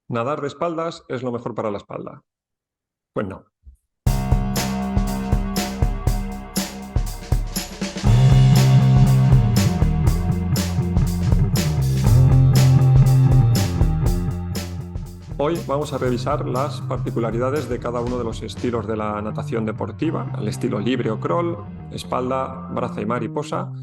¿Nadar de espaldas es lo mejor para la espalda? Pues no. Hoy vamos a revisar las particularidades de cada uno de los estilos de la natación deportiva, el estilo libre o crawl, espalda, braza y mariposa,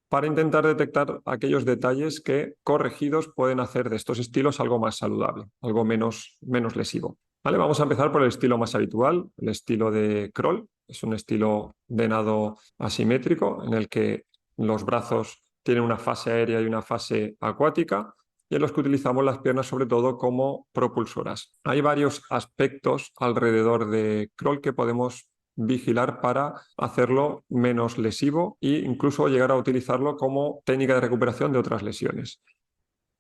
para intentar detectar aquellos detalles que, corregidos, pueden hacer de estos estilos algo más saludable, algo menos lesivo. ¿Vale? Vamos a empezar por el estilo más habitual, el estilo de crawl. Es un estilo de nado asimétrico en el que los brazos tienen una fase aérea y una fase acuática, y en los que utilizamos las piernas sobre todo como propulsoras. Hay varios aspectos alrededor de crawl que podemos vigilar para hacerlo menos lesivo e incluso llegar a utilizarlo como técnica de recuperación de otras lesiones.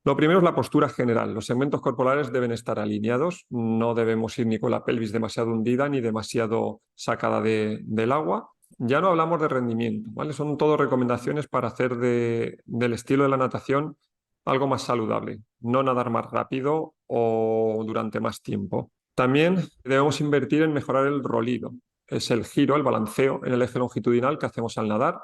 Lo primero es la postura general. Los segmentos corporales deben estar alineados, no debemos ir ni con la pelvis demasiado hundida ni demasiado sacada del agua. Ya no hablamos de rendimiento, ¿vale? Son todo recomendaciones para hacer del estilo de la natación algo más saludable, no nadar más rápido o durante más tiempo. También debemos invertir en mejorar el rolido. Es el giro, el balanceo en el eje longitudinal que hacemos al nadar.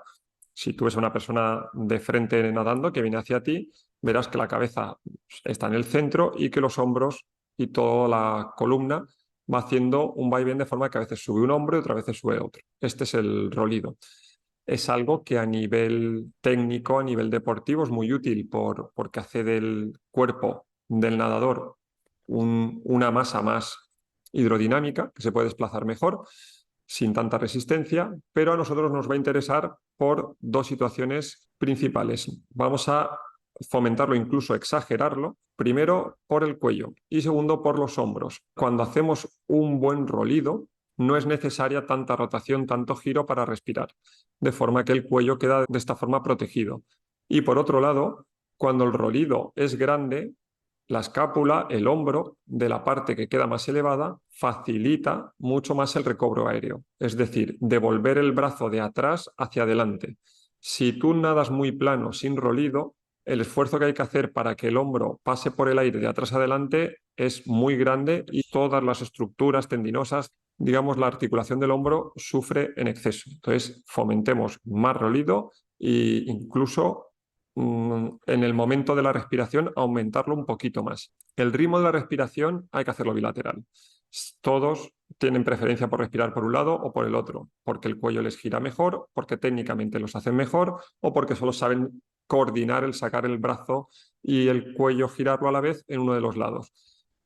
Si tú ves a una persona de frente nadando que viene hacia ti, verás que la cabeza está en el centro y que los hombros y toda la columna va haciendo un vaivén de forma que a veces sube un hombro y otras veces sube otro. Este es el rolido. Es algo que a nivel técnico, a nivel deportivo, es muy útil porque hace del cuerpo del nadador una masa más hidrodinámica, que se puede desplazar mejor, sin tanta resistencia, pero a nosotros nos va a interesar por dos situaciones principales. Vamos a fomentarlo, incluso exagerarlo, primero por el cuello y segundo por los hombros. Cuando hacemos un buen rolido, no es necesaria tanta rotación, tanto giro para respirar, de forma que el cuello queda de esta forma protegido. Y por otro lado, cuando el rolido es grande, la escápula, el hombro de la parte que queda más elevada, facilita mucho más el recobro aéreo, es decir, devolver el brazo de atrás hacia adelante. Si tú nadas muy plano, sin rolido, el esfuerzo que hay que hacer para que el hombro pase por el aire de atrás adelante es muy grande y todas las estructuras tendinosas, digamos, la articulación del hombro sufre en exceso. Entonces, fomentemos más rolido e incluso en el momento de la respiración aumentarlo un poquito más. El ritmo de la respiración hay que hacerlo bilateral. Todos tienen preferencia por respirar por un lado o por el otro, porque el cuello les gira mejor, porque técnicamente los hacen mejor o porque solo saben coordinar el sacar el brazo y el cuello girarlo a la vez en uno de los lados.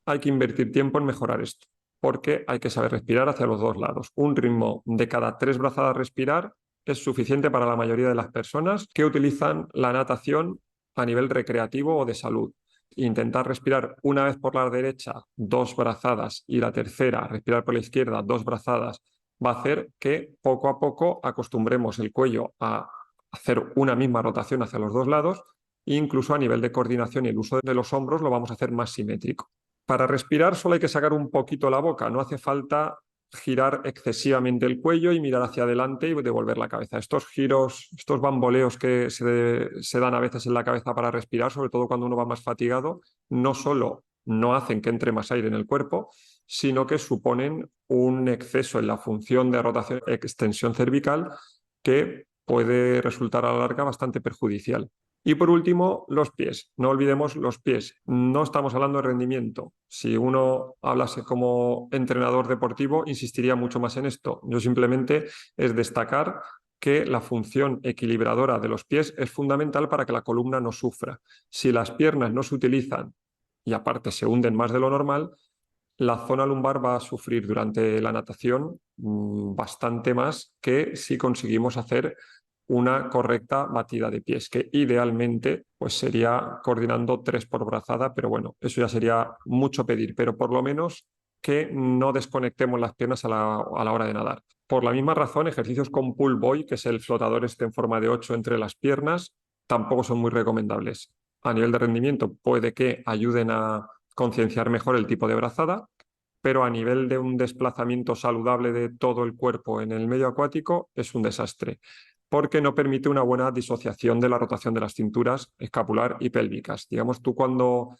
Hay que invertir tiempo en mejorar esto, porque hay que saber respirar hacia los dos lados. Un ritmo de cada 3 brazadas respirar es suficiente para la mayoría de las personas que utilizan la natación a nivel recreativo o de salud. Intentar respirar una vez por la derecha, 2 brazadas, y la tercera, respirar por la izquierda, 2 brazadas, va a hacer que poco a poco acostumbremos el cuello a hacer una misma rotación hacia los dos lados e incluso a nivel de coordinación y el uso de los hombros lo vamos a hacer más simétrico. Para respirar solo hay que sacar un poquito la boca, no hace falta girar excesivamente el cuello y mirar hacia adelante y devolver la cabeza. Estos giros, estos bamboleos que se dan a veces en la cabeza para respirar, sobre todo cuando uno va más fatigado, no solo no hacen que entre más aire en el cuerpo, sino que suponen un exceso en la función de rotación, extensión cervical, que puede resultar a la larga bastante perjudicial. Y por último, los pies. No olvidemos los pies. No estamos hablando de rendimiento. Si uno hablase como entrenador deportivo, insistiría mucho más en esto. Yo simplemente es destacar que la función equilibradora de los pies es fundamental para que la columna no sufra. Si las piernas no se utilizan y aparte se hunden más de lo normal, la zona lumbar va a sufrir durante la natación bastante más que si conseguimos hacer una correcta batida de pies, que idealmente pues sería coordinando 3 por brazada, pero bueno, eso ya sería mucho pedir, pero por lo menos que no desconectemos las piernas a la hora de nadar. Por la misma razón, ejercicios con pull buoy, que es el flotador este en forma de 8 entre las piernas, tampoco son muy recomendables. A nivel de rendimiento puede que ayuden a concienciar mejor el tipo de brazada, pero a nivel de un desplazamiento saludable de todo el cuerpo en el medio acuático es un desastre, porque no permite una buena disociación de la rotación de las cinturas escapular y pélvicas. Digamos, tú cuando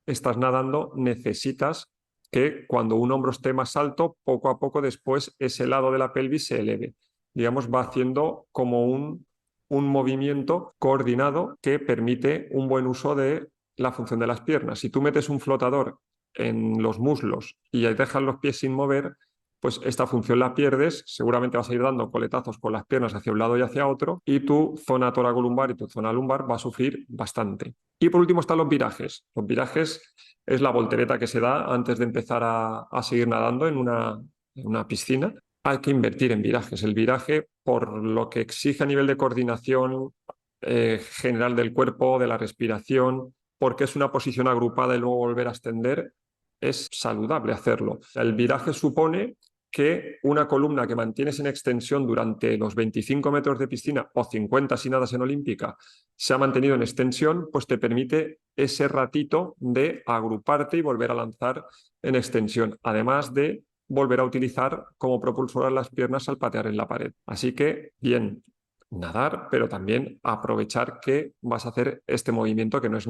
estás nadando, necesitas que cuando un hombro esté más alto, poco a poco después ese lado de la pelvis se eleve. Digamos, va haciendo como un movimiento coordinado que permite un buen uso de la función de las piernas. Si tú metes un flotador en los muslos y dejas los pies sin mover, pues esta función la pierdes, seguramente vas a ir dando coletazos con las piernas hacia un lado y hacia otro, y tu zona toracolumbar y tu zona lumbar va a sufrir bastante. Y por último están los virajes. Los virajes es la voltereta que se da antes de empezar a seguir nadando en una piscina. Hay que invertir en virajes. El viraje, por lo que exige a nivel de coordinación general del cuerpo, de la respiración, porque es una posición agrupada y luego volver a extender, es saludable hacerlo. El viraje supone que una columna que mantienes en extensión durante los 25 metros de piscina o 50 si nadas en olímpica se ha mantenido en extensión, pues te permite ese ratito de agruparte y volver a lanzar en extensión, además de volver a utilizar como propulsora las piernas al patear en la pared. Así que, bien, nadar, pero también aprovechar que vas a hacer este movimiento que no es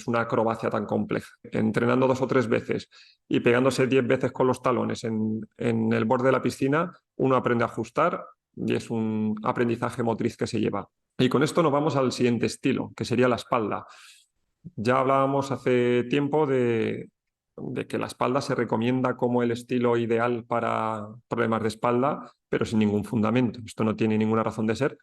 una acrobacia tan compleja. Entrenando 2 o 3 veces y pegándose 10 veces con los talones en el borde de la piscina, uno aprende a ajustar y es un aprendizaje motriz que se lleva. Y con esto nos vamos al siguiente estilo, que sería la espalda. Ya hablábamos hace tiempo de que la espalda se recomienda como el estilo ideal para problemas de espalda, pero sin ningún fundamento. Esto no tiene ninguna razón de ser.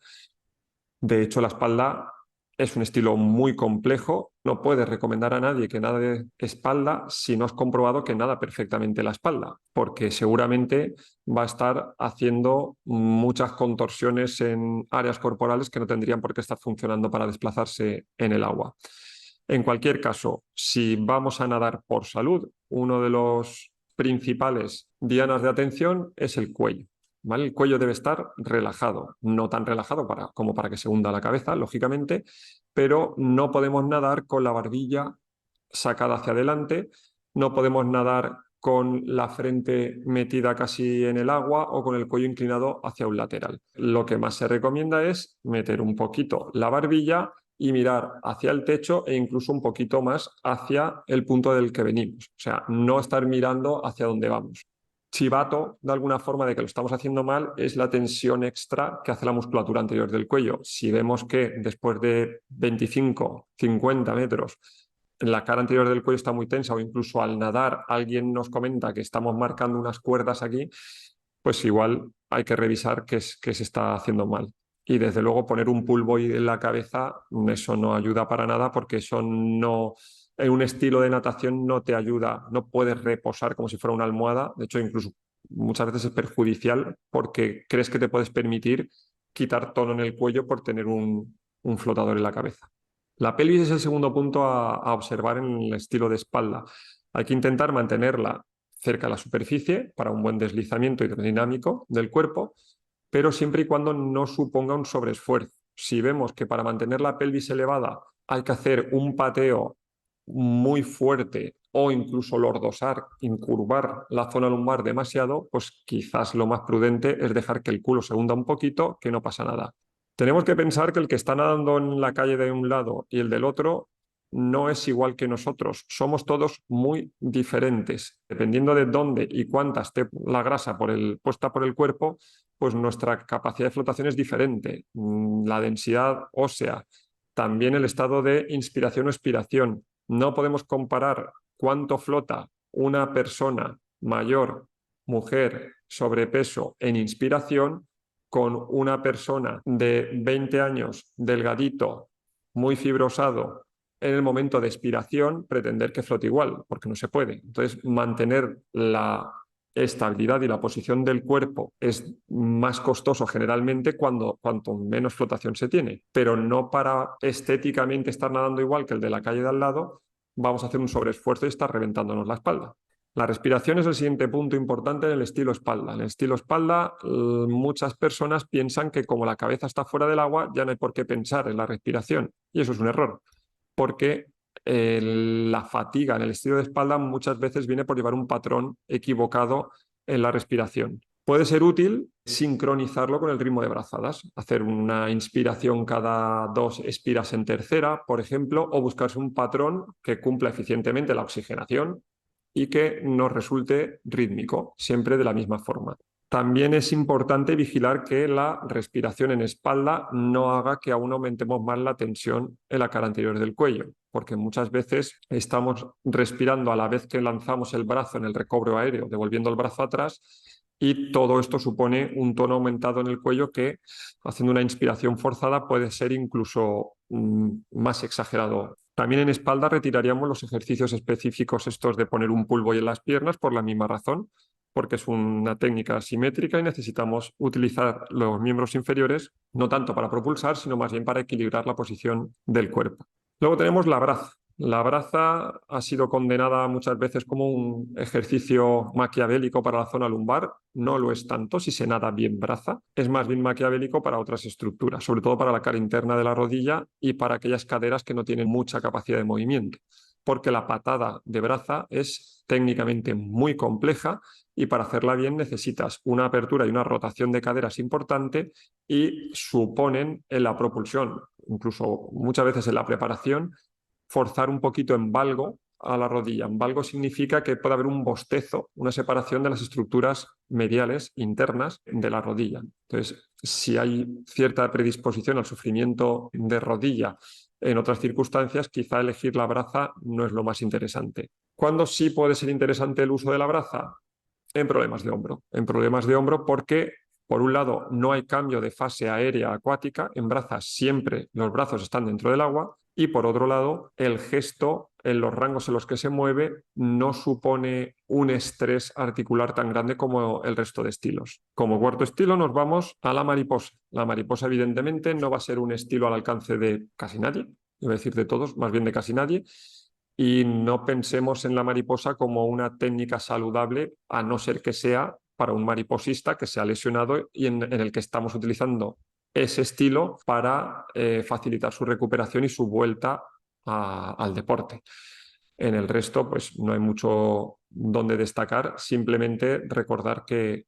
De hecho, la espalda es un estilo muy complejo. No puedes recomendar a nadie que nade espalda si no has comprobado que nada perfectamente la espalda, porque seguramente va a estar haciendo muchas contorsiones en áreas corporales que no tendrían por qué estar funcionando para desplazarse en el agua. En cualquier caso, si vamos a nadar por salud, uno de los principales dianas de atención es el cuello. ¿Vale? El cuello debe estar relajado, no tan relajado como para que se hunda la cabeza, lógicamente, pero no podemos nadar con la barbilla sacada hacia adelante, no podemos nadar con la frente metida casi en el agua o con el cuello inclinado hacia un lateral. Lo que más se recomienda es meter un poquito la barbilla y mirar hacia el techo e incluso un poquito más hacia el punto del que venimos. O sea, no estar mirando hacia dónde vamos. Chivato, de alguna forma, de que lo estamos haciendo mal es la tensión extra que hace la musculatura anterior del cuello. Si vemos que después de 25, 50 metros la cara anterior del cuello está muy tensa o incluso al nadar alguien nos comenta que estamos marcando unas cuerdas aquí, pues igual hay que revisar qué se está haciendo mal. Y desde luego poner un pull-buoy en la cabeza, eso no ayuda para nada porque eso no, en un estilo de natación no te ayuda, no puedes reposar como si fuera una almohada, de hecho incluso muchas veces es perjudicial porque crees que te puedes permitir quitar tono en el cuello por tener un flotador en la cabeza. La pelvis es el segundo punto a observar en el estilo de espalda. Hay que intentar mantenerla cerca de la superficie para un buen deslizamiento hidrodinámico del cuerpo, pero siempre y cuando no suponga un sobreesfuerzo. Si vemos que para mantener la pelvis elevada hay que hacer un pateo muy fuerte o incluso lordosar, incurvar la zona lumbar demasiado, pues quizás lo más prudente es dejar que el culo se hunda un poquito, que no pasa nada. Tenemos que pensar que el que está nadando en la calle de un lado y el del otro no es igual que nosotros. Somos todos muy diferentes. Dependiendo de dónde y cuánta esté la grasa puesta por el cuerpo, pues nuestra capacidad de flotación es diferente. La densidad ósea, también el estado de inspiración o expiración. No podemos comparar cuánto flota una persona mayor, mujer, sobrepeso en inspiración con una persona de 20 años, delgadito, muy fibrosado, en el momento de expiración, pretender que flote igual, porque no se puede. Entonces, mantener la estabilidad y la posición del cuerpo es más costoso generalmente cuanto menos flotación se tiene, pero no para estéticamente estar nadando igual que el de la calle de al lado, vamos a hacer un sobreesfuerzo y estar reventándonos la espalda. La respiración es el siguiente punto importante en el estilo espalda. En el estilo espalda, muchas personas piensan que como la cabeza está fuera del agua, ya no hay por qué pensar en la respiración. Y eso es un error, porque la fatiga en el estilo de espalda muchas veces viene por llevar un patrón equivocado en la respiración. Puede ser útil sincronizarlo con el ritmo de brazadas, hacer una inspiración cada 2 expiras en tercera, por ejemplo, o buscarse un patrón que cumpla eficientemente la oxigenación y que nos resulte rítmico, siempre de la misma forma. También es importante vigilar que la respiración en espalda no haga que aún aumentemos más la tensión en la cara anterior del cuello, porque muchas veces estamos respirando a la vez que lanzamos el brazo en el recobro aéreo, devolviendo el brazo atrás, y todo esto supone un tono aumentado en el cuello que, haciendo una inspiración forzada, puede ser incluso más exagerado. También en espalda retiraríamos los ejercicios específicos estos de poner un pull boy en las piernas por la misma razón, porque es una técnica asimétrica y necesitamos utilizar los miembros inferiores no tanto para propulsar, sino más bien para equilibrar la posición del cuerpo. Luego tenemos la braza. La braza ha sido condenada muchas veces como un ejercicio maquiavélico para la zona lumbar. No lo es tanto si se nada bien braza. Es más bien maquiavélico para otras estructuras, sobre todo para la cara interna de la rodilla y para aquellas caderas que no tienen mucha capacidad de movimiento, porque la patada de braza es técnicamente muy compleja y para hacerla bien necesitas una apertura y una rotación de caderas importante y suponen en la propulsión, incluso muchas veces en la preparación, forzar un poquito en valgo a la rodilla. En valgo significa que puede haber un bostezo, una separación de las estructuras mediales internas de la rodilla. Entonces, si hay cierta predisposición al sufrimiento de rodilla en otras circunstancias, quizá elegir la braza no es lo más interesante. ¿Cuándo sí puede ser interesante el uso de la braza? En problemas de hombro. En problemas de hombro porque, por un lado, no hay cambio de fase aérea acuática. En braza siempre los brazos están dentro del agua. Y por otro lado, el gesto en los rangos en los que se mueve no supone un estrés articular tan grande como el resto de estilos. Como cuarto estilo nos vamos a la mariposa. La mariposa evidentemente no va a ser un estilo al alcance de casi nadie, iba a decir de todos, más bien de casi nadie, y no pensemos en la mariposa como una técnica saludable, a no ser que sea para un mariposista que se ha lesionado y en el que estamos utilizando ese estilo para facilitar su recuperación y su vuelta al deporte. En el resto, pues no hay mucho donde destacar, simplemente recordar que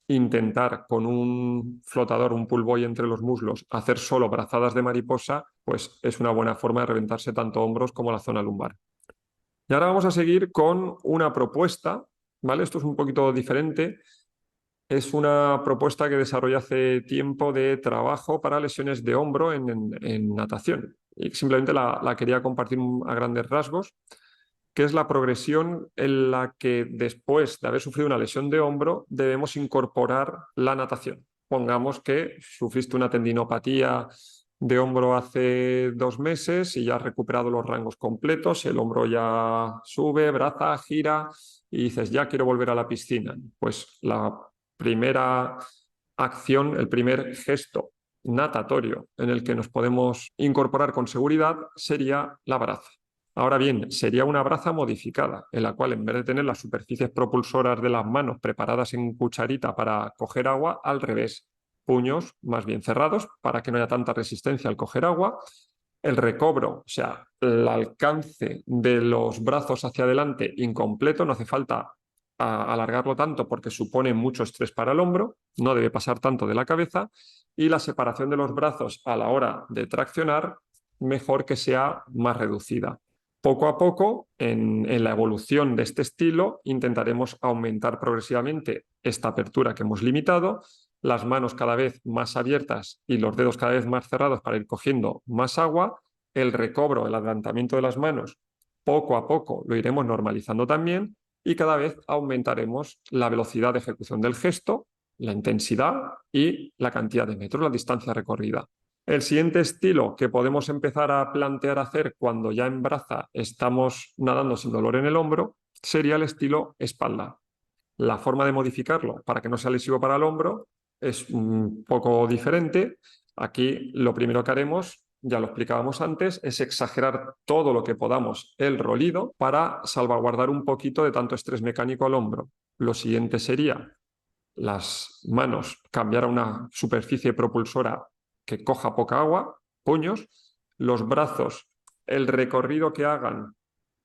intentar con un flotador, un pull boy entre los muslos, hacer solo brazadas de mariposa, pues es una buena forma de reventarse tanto hombros como la zona lumbar. Y ahora vamos a seguir con una propuesta, ¿vale? Esto es un poquito diferente. Es una propuesta que desarrollé hace tiempo de trabajo para lesiones de hombro en natación. Y simplemente la quería compartir a grandes rasgos, que es la progresión en la que después de haber sufrido una lesión de hombro debemos incorporar la natación. Pongamos que sufriste una tendinopatía de hombro hace 2 meses y ya has recuperado los rangos completos, el hombro ya sube, braza, gira y dices, ya quiero volver a la piscina. Pues la primera acción, el primer gesto natatorio en el que nos podemos incorporar con seguridad sería la braza. Ahora bien, sería una braza modificada, en la cual en vez de tener las superficies propulsoras de las manos preparadas en cucharita para coger agua, al revés, puños más bien cerrados para que no haya tanta resistencia al coger agua. El recobro, o sea, el alcance de los brazos hacia adelante incompleto, no hace falta alargarlo tanto porque supone mucho estrés para el hombro, no debe pasar tanto de la cabeza, y la separación de los brazos a la hora de traccionar, mejor que sea más reducida. Poco a poco, en la evolución de este estilo, intentaremos aumentar progresivamente esta apertura que hemos limitado, las manos cada vez más abiertas y los dedos cada vez más cerrados para ir cogiendo más agua, el recobro, el adelantamiento de las manos, poco a poco lo iremos normalizando también y cada vez aumentaremos la velocidad de ejecución del gesto, la intensidad y la cantidad de metros, la distancia recorrida. El siguiente estilo que podemos empezar a plantear hacer cuando ya en braza estamos nadando sin dolor en el hombro sería el estilo espalda. La forma de modificarlo para que no sea lesivo para el hombro es un poco diferente. Aquí lo primero que haremos, ya lo explicábamos antes, es exagerar todo lo que podamos el rolido para salvaguardar un poquito de tanto estrés mecánico al hombro. Lo siguiente sería las manos cambiar a una superficie propulsora que coja poca agua, puños, los brazos, el recorrido que hagan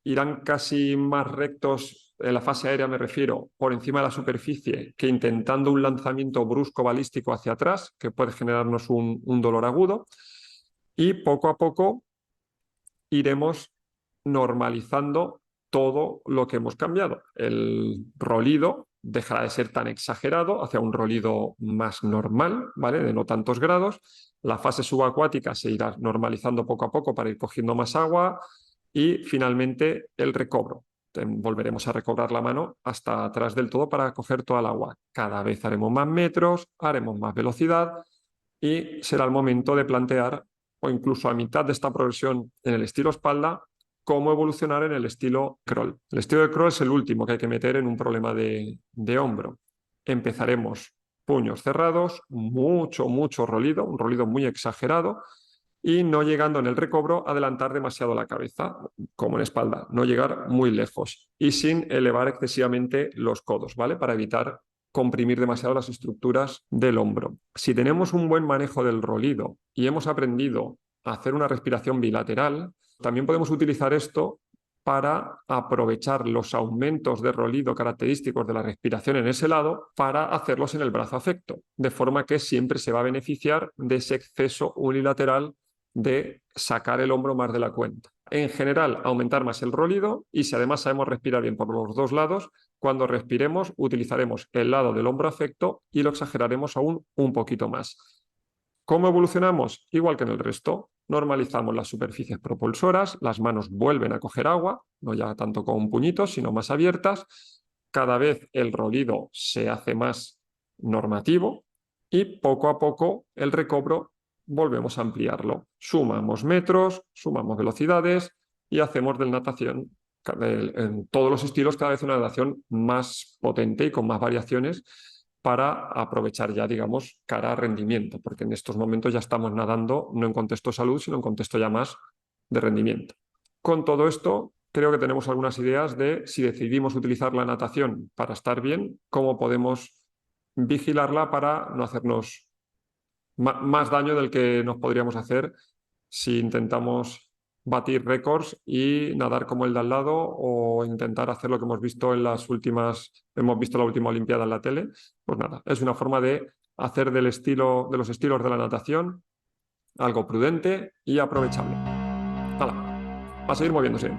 irán casi más rectos en la fase aérea me refiero, por encima de la superficie, que intentando un lanzamiento brusco balístico hacia atrás, que puede generarnos un dolor agudo. Y poco a poco iremos normalizando todo lo que hemos cambiado. El rolido dejará de ser tan exagerado hacia un rolido más normal, ¿vale? De no tantos grados. La fase subacuática se irá normalizando poco a poco para ir cogiendo más agua y finalmente el recobro. Volveremos a recobrar la mano hasta atrás del todo para coger toda el agua. Cada vez haremos más metros, haremos más velocidad y será el momento de plantear, o incluso a mitad de esta progresión en el estilo espalda, cómo evolucionar en el estilo crawl. El estilo de crawl es el último que hay que meter en un problema de hombro. Empezaremos puños cerrados, mucho rolido, un rolido muy exagerado, y no llegando en el recobro adelantar demasiado la cabeza, como en espalda, no llegar muy lejos y sin elevar excesivamente los codos, ¿vale? Para evitar comprimir demasiado las estructuras del hombro. Si tenemos un buen manejo del rolido y hemos aprendido a hacer una respiración bilateral, también podemos utilizar esto para aprovechar los aumentos de rolido característicos de la respiración en ese lado para hacerlos en el brazo afecto, de forma que siempre se va a beneficiar de ese exceso unilateral de sacar el hombro más de la cuenta. En general, aumentar más el rolido, y si además sabemos respirar bien por los dos lados, cuando respiremos utilizaremos el lado del hombro afecto y lo exageraremos aún un poquito más. ¿Cómo evolucionamos? Igual que en el resto, normalizamos las superficies propulsoras, las manos vuelven a coger agua, no ya tanto con puñitos, sino más abiertas. Cada vez el rolido se hace más normativo y poco a poco el recobro volvemos a ampliarlo. Sumamos metros, sumamos velocidades y hacemos de natación, en todos los estilos, cada vez una natación más potente y con más variaciones para aprovechar ya, digamos, cara a rendimiento, porque en estos momentos ya estamos nadando no en contexto salud, sino en contexto ya más de rendimiento. Con todo esto, creo que tenemos algunas ideas de si decidimos utilizar la natación para estar bien, cómo podemos vigilarla para no hacernos más daño del que nos podríamos hacer si intentamos batir récords y nadar como el de al lado, o intentar hacer lo que hemos visto en las últimas, hemos visto la última Olimpiada en la tele. Pues nada, es una forma de hacer de los estilos de la natación algo prudente y aprovechable. ¡Hala! A seguir moviéndose.